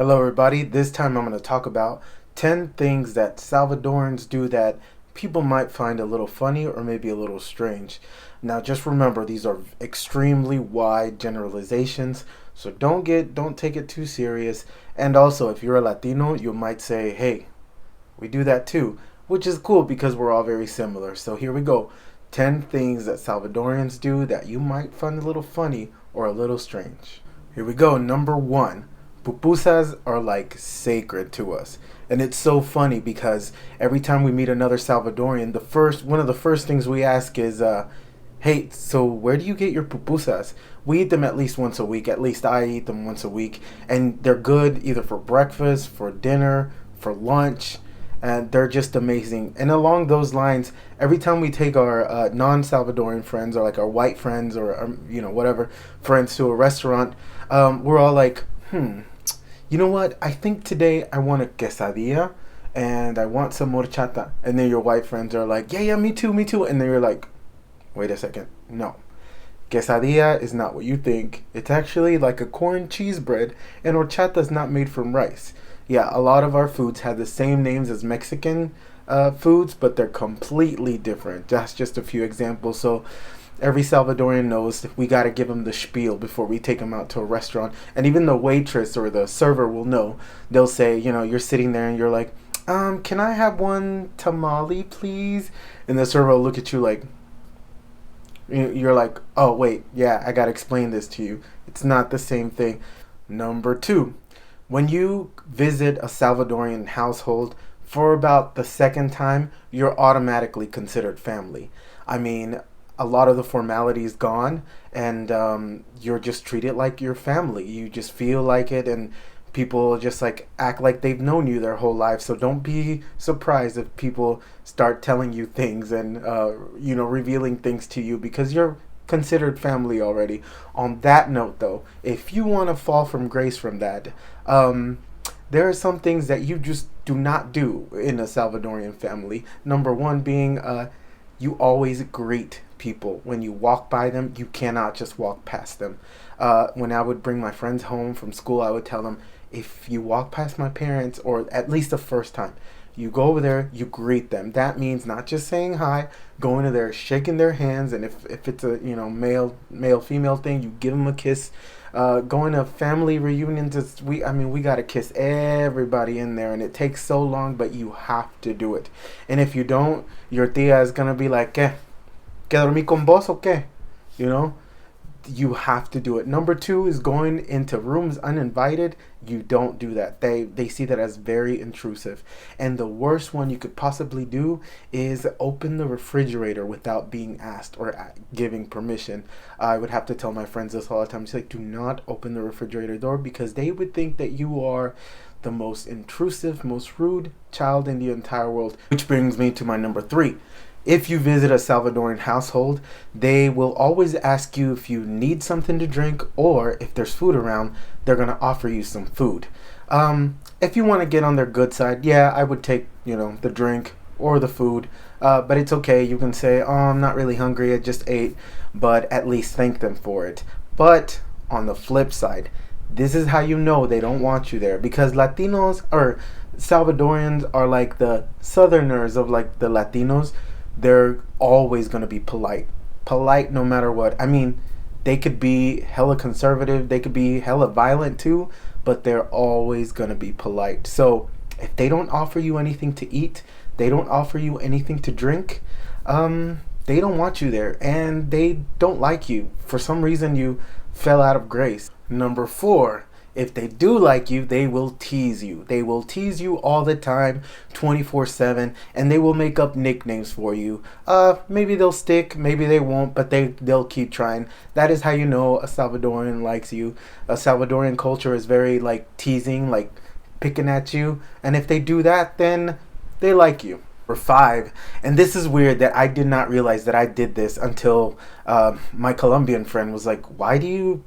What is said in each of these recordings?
Hello, everybody. This time I'm going to talk about 10 things that Salvadorans do that people might find a little funny or maybe a little strange. Now, just remember, these are extremely wide generalizations, so don't take it too serious. And also, if you're a Latino, you might say, "Hey, we do that too," which is cool because we're all very similar. So here we go. 10 things that Salvadorians do that you might find a little funny or a little strange. Here we go. Number 1. Pupusas are like sacred to us. And it's so funny because every time we meet another Salvadorian, one of the first things we ask is, "Hey, so where do you get your pupusas?" We eat them at least once a week. At least I eat them once a week, and they're good either for breakfast, for dinner, for lunch, and they're just amazing. And along those lines, every time we take our non-Salvadorian friends or like our white friends or whatever friends to a restaurant, we're all like, you know what? I think today I want a quesadilla and I want some horchata. And then your white friends are like, yeah, me too, me too. And then you're like, wait a second, no. Quesadilla is not what you think. It's actually like a corn cheese bread, and horchata is not made from rice. Yeah, a lot of our foods have the same names as Mexican foods, but they're completely different. That's just a few examples. So every Salvadorian knows we got to give them the spiel before we take them out to a restaurant. And even the waitress or the server will know. They'll say, you're sitting there and you're like, can I have one tamale, please? And the server will look at you like, you're like, oh, wait, yeah, I got to explain this to you. It's not the same thing. Number 2, when you visit a Salvadorian household for about the second time, you're automatically considered family. I mean, a lot of the formality is gone, and you're just treated like your family. You just feel like it, and people just like act like they've known you their whole life. So don't be surprised if people start telling you things and revealing things to you because you're considered family already. On that note, though, if you want to fall from grace from that, there are some things that you just do not do in a Salvadorian family. Number 1 being you always greet people. When you walk by them, you cannot just walk past them. When I would bring my friends home from school, I would tell them, if you walk past my parents, or at least the first time, you go over there, you greet them. That means not just saying hi, going to there, shaking their hands, and if it's a male female thing, you give them a kiss. Going to family reunions, we gotta kiss everybody in there, and it takes so long, but you have to do it. And if you don't, your tia is gonna be like, ¿Qué? ¿Que dormí con vos o qué? You have to do it. Number 2 is going into rooms uninvited. You don't do that. They see that as very intrusive. And the worst one you could possibly do is open the refrigerator without being asked or giving permission. I would have to tell my friends this all the time. It's like, do not open the refrigerator door, because they would think that you are the most intrusive, most rude child in the entire world. Which brings me to my number 3. If you visit a Salvadoran household, they will always ask you if you need something to drink, or if there's food around, they're going to offer you some food. If you want to get on their good side, yeah, I would take, the drink or the food. But it's okay. You can say, oh, I'm not really hungry, I just ate. But at least thank them for it. But on the flip side, this is how you know they don't want you there. Because Latinos or Salvadorians are like the Southerners of like the Latinos. They're always going to be polite no matter what. I mean, they could be hella conservative, they could be hella violent too, but they're always going to be polite. So if they don't offer you anything to eat, they don't offer you anything to drink, they don't want you there, and they don't like you. For some reason, you fell out of grace. Number 4, if they do like you, they will tease you. They will tease you all the time, 24/7, and they will make up nicknames for you. Maybe they'll stick, maybe they won't, but they'll keep trying. That is how you know a Salvadorian likes you. A Salvadorian culture is very like teasing, like picking at you, and if they do that, then they like you. Number 5, and this is weird that I did not realize that I did this until my Colombian friend was like, why do you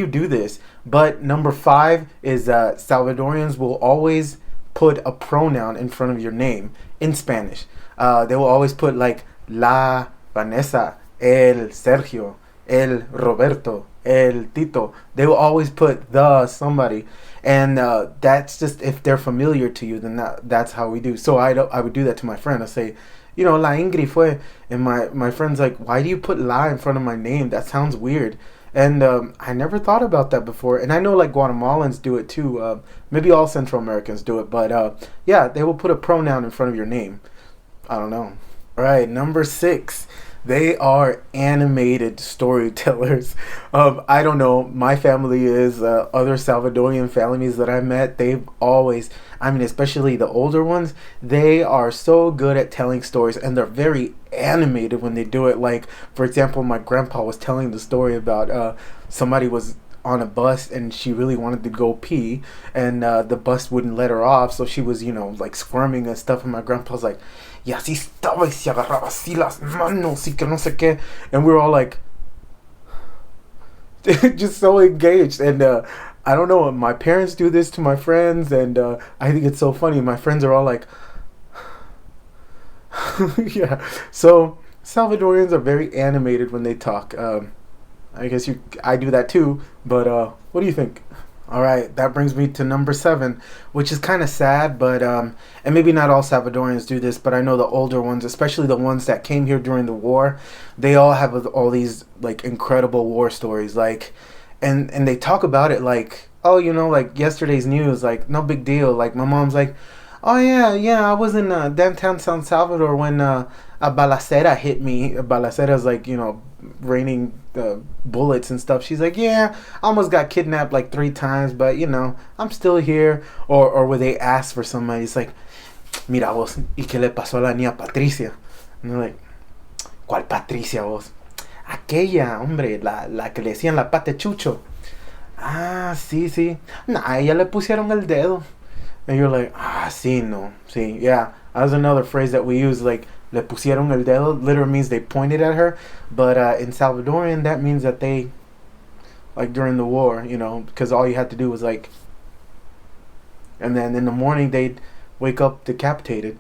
do this? But number 5 is Salvadorians will always put a pronoun in front of your name in Spanish. They will always put like la Vanessa, el Sergio, el Roberto, el Tito. They will always put the somebody. And that's just, if they're familiar to you, then that's how we do. So I would do that to my friend. I say, la Ingrid fue, and my friend's like, why do you put la in front of my name? That sounds weird. And I never thought about that before. And I know like Guatemalans do it too. Maybe all Central Americans do it, but yeah, they will put a pronoun in front of your name. I don't know. All right, number 6. They are animated storytellers. I don't know. My family is other Salvadorian families that I met. They've always, I mean, especially the older ones, they are so good at telling stories, and they're very animated when they do it. Like, for example, my grandpa was telling the story about somebody was on a bus and she really wanted to go pee, and the bus wouldn't let her off, so she was, like squirming and stuff, and my grandpa's like, y así estaba y se agarraba así las manos y que no sé qué, and we were all like just so engaged. And I don't know, my parents do this to my friends, and I think it's so funny. My friends are all like yeah. So Salvadorians are very animated when they talk. I guess I do that too, but what do you think? All right, that brings me to number 7, which is kind of sad, but and maybe not all Salvadorians do this, but I know the older ones, especially the ones that came here during the war, they all have all these like incredible war stories, like, and they talk about it like, oh, like yesterday's news, like no big deal. Like my mom's like, oh yeah, I was in downtown San Salvador when a balacera hit me. A balacera is like, raining bullets and stuff. She's like, yeah, I almost got kidnapped like 3 times, but I'm still here. Or where they ask for somebody, it's like, mira vos, ¿y qué le pasó a la niña Patricia? And they're like, ¿cuál Patricia vos? Aquella, hombre, la que le decían la pata de Chucho. Ah, sí. Nah, ella le pusieron el dedo. And you're like, sí, no, sí, yeah. That was another phrase that we use, like, le pusieron el dedo, literally means they pointed at her. But in Salvadorian, that means that they, like during the war, because all you had to do was like, and then in the morning they'd wake up decapitated.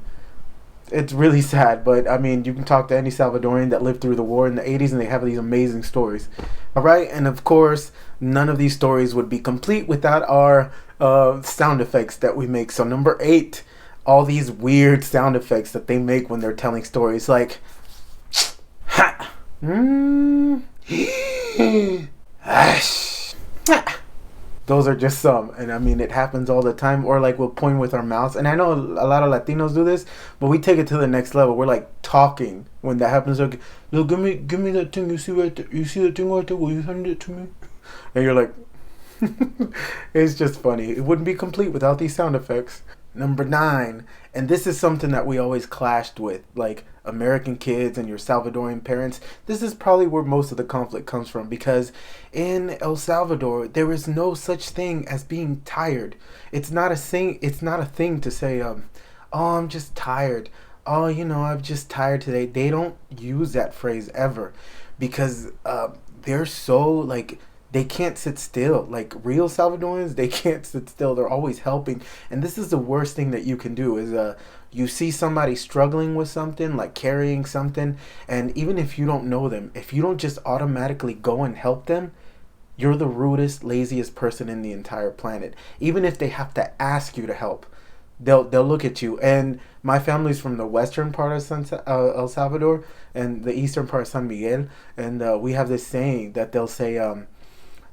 It's really sad, but I mean, you can talk to any Salvadorian that lived through the war in the 80s and they have these amazing stories. All right, and of course, none of these stories would be complete without our sound effects that we make. So number 8, all these weird sound effects that they make when they're telling stories, like ha, ash, those are just some, and I mean, it happens all the time. Or like we'll point with our mouths, and I know a lot of Latinos do this, but we take it to the next level. We're like talking when that happens. Like, no, give me that thing you see right there. You see that thing right there? Will you send it to me? And you're like, it's just funny. It wouldn't be complete without these sound effects. Number 9, and this is something that we always clashed with, like American kids and your Salvadorian parents. This is probably where most of the conflict comes from, because in El Salvador there is no such thing as being tired. It's not a thing. It's not a thing to say, oh, I'm just tired. Oh, I'm just tired today. They don't use that phrase ever, because they're so like, they can't sit still. Like real Salvadorans, they can't sit still. They're always helping. And this is the worst thing that you can do is you see somebody struggling with something, like carrying something, and even if you don't know them, if you don't just automatically go and help them, you're the rudest, laziest person in the entire planet. Even if they have to ask you to help, they'll look at you. And my family's from the western part of El Salvador and the eastern part of San Miguel, and we have this saying that they'll say,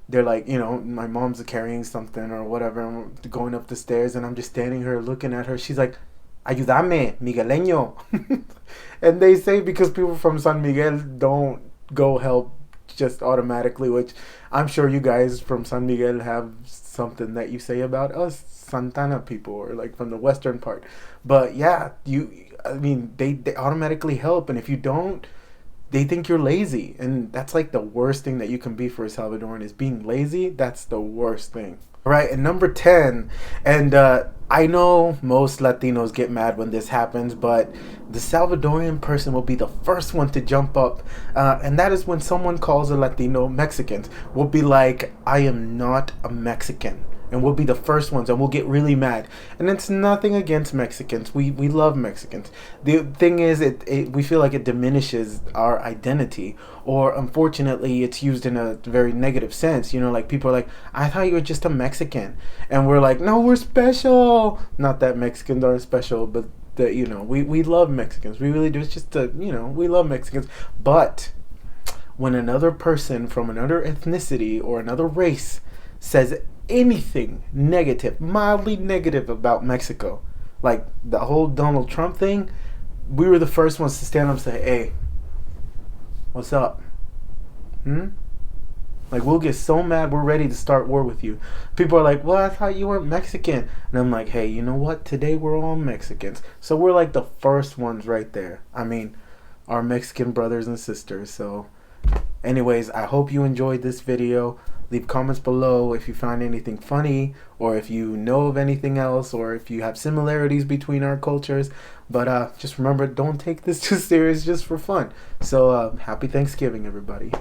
they're like, my mom's carrying something or whatever, and we're going up the stairs, and I'm just standing here looking at her. She's like, ayúdame, Migueleño. And they say because people from San Miguel don't go help just automatically, which I'm sure you guys from San Miguel have something that you say about us Santana people, or like from the western part. But yeah, they automatically help, and if you don't, they think you're lazy, and that's like the worst thing that you can be for a Salvadoran, is being lazy. That's the worst thing. All right, and number 10, and I know most Latinos get mad when this happens, but the Salvadorian person will be the first one to jump up, and that is when someone calls a Latino Mexicans. We'll be like, I am not a Mexican. and we'll be the first ones, and we'll get really mad. And it's nothing against Mexicans. We love Mexicans. The thing is, we feel like it diminishes our identity, or unfortunately, it's used in a very negative sense. You know, like people are like, "I thought you were just a Mexican," and we're like, "No, we're special." Not that Mexicans are special, but that, you know, we love Mexicans. We really do. It's just we love Mexicans. But when another person from another ethnicity or another race says anything negative, mildly negative about Mexico, like the whole Donald Trump thing, we were the first ones to stand up and say, "Hey, what's up? Like, we'll get so mad, we're ready to start war with you." People are like, "Well, I thought you weren't Mexican." And I'm like, "Hey, you know what? Today we're all Mexicans." So we're like the first ones right there. I mean, our Mexican brothers and sisters. So anyways, I hope you enjoyed this video. Leave comments below if you find anything funny, or if you know of anything else, or if you have similarities between our cultures. But just remember, don't take this too serious, just for fun. So happy Thanksgiving, everybody.